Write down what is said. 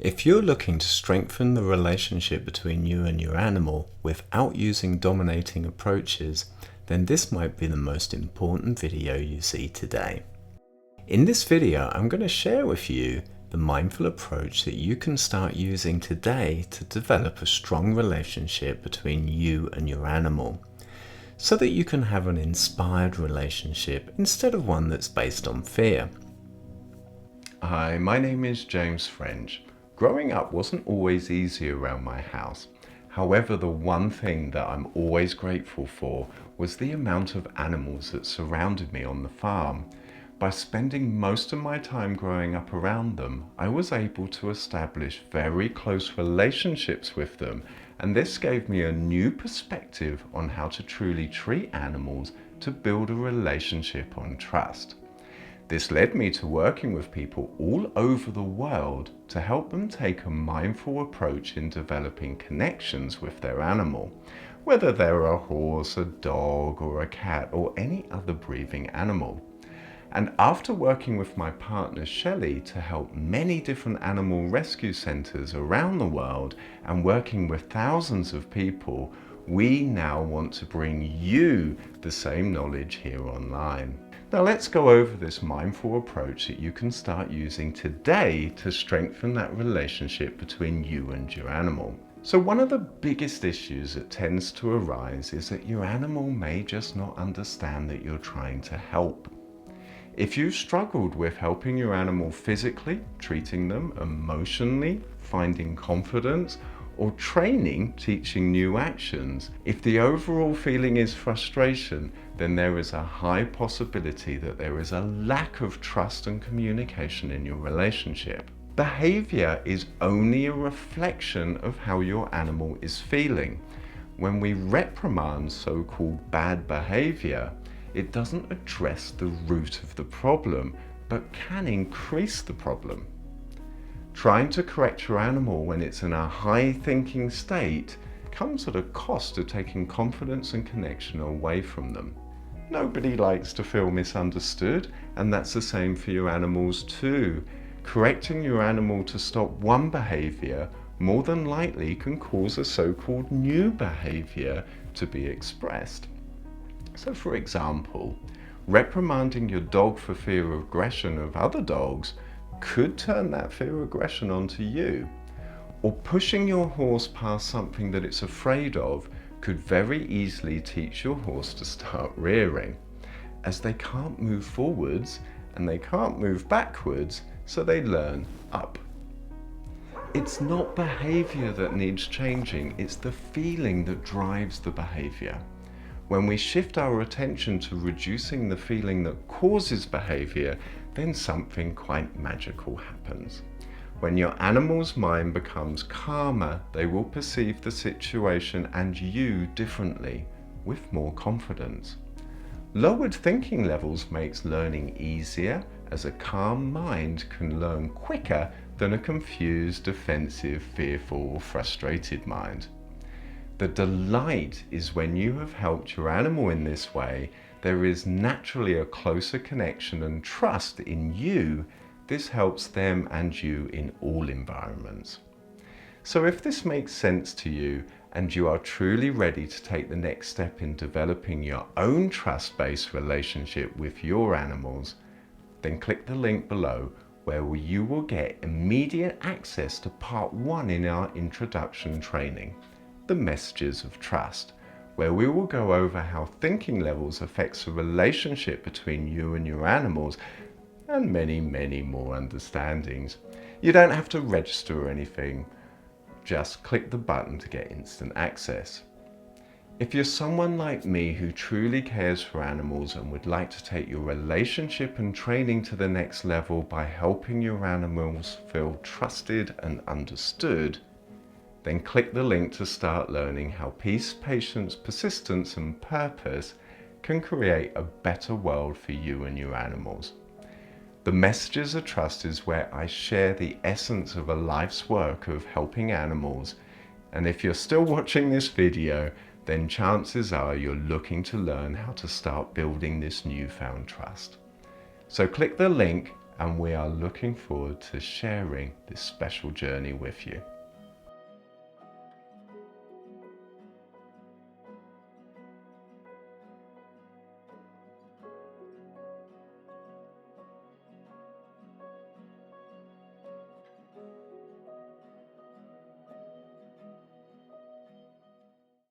If you're looking to strengthen the relationship between you and your animal without using dominating approaches, then this might be the most important video you see today. In this video, I'm going to share with you the mindful approach that you can start using today to develop a strong relationship between you and your animal, so that you can have an inspired relationship instead of one that's based on fear. Hi, my name is James French. Growing up wasn't always easy around my house. However, the one thing that I'm always grateful for was the amount of animals that surrounded me on the farm. By spending most of my time growing up around them, I was able to establish very close relationships with them, and this gave me a new perspective on how to truly treat animals to build a relationship on trust. This led me to working with people all over the world to help them take a mindful approach in developing connections with their animal, whether they're a horse, a dog, or a cat, or any other breathing animal. And after working with my partner Shelley to help many different animal rescue centers around the world and working with thousands of people, we now want to bring you the same knowledge here online. Now let's go over this mindful approach that you can start using today to strengthen that relationship between you and your animal. So one of the biggest issues that tends to arise is that your animal may just not understand that you're trying to help. If you've struggled with helping your animal physically, treating them emotionally, finding confidence, or training, teaching new actions, if the overall feeling is frustration, then there is a high possibility that there is a lack of trust and communication in your relationship. Behavior is only a reflection of how your animal is feeling. When we reprimand so-called bad behavior, it doesn't address the root of the problem, but can increase the problem. Trying to correct your animal when it's in a high thinking state comes at a cost of taking confidence and connection away from them. Nobody likes to feel misunderstood, and that's the same for your animals too. Correcting your animal to stop one behavior more than likely can cause a so-called new behavior to be expressed. So for example, reprimanding your dog for fear of aggression of other dogs could turn that fear of aggression onto you. Or pushing your horse past something that it's afraid of could very easily teach your horse to start rearing, as they can't move forwards and they can't move backwards, so they learn up. It's not behavior that needs changing, it's the feeling that drives the behavior. When we shift our attention to reducing the feeling that causes behavior, then something quite magical happens. When your animal's mind becomes calmer, they will perceive the situation and you differently, with more confidence. Lowered thinking levels makes learning easier, as a calm mind can learn quicker than a confused, defensive, fearful, or frustrated mind. The delight is when you have helped your animal in this way, there is naturally a closer connection and trust in you. This helps them and you in all environments. So if this makes sense to you and you are truly ready to take the next step in developing your own trust-based relationship with your animals, then click the link below where you will get immediate access to part 1 in our introduction training, The Messages of Trust, where we will go over how thinking levels affects the relationship between you and your animals, and many, many more understandings. You don't have to register or anything, just click the button to get instant access. If you're someone like me who truly cares for animals and would like to take your relationship and training to the next level by helping your animals feel trusted and understood, then click the link to start learning how peace, patience, persistence, and purpose can create a better world for you and your animals. The Messages of Trust is where I share the essence of a life's work of helping animals, and if you're still watching this video, then chances are you're looking to learn how to start building this newfound trust. So click the link and we are looking forward to sharing this special journey with you.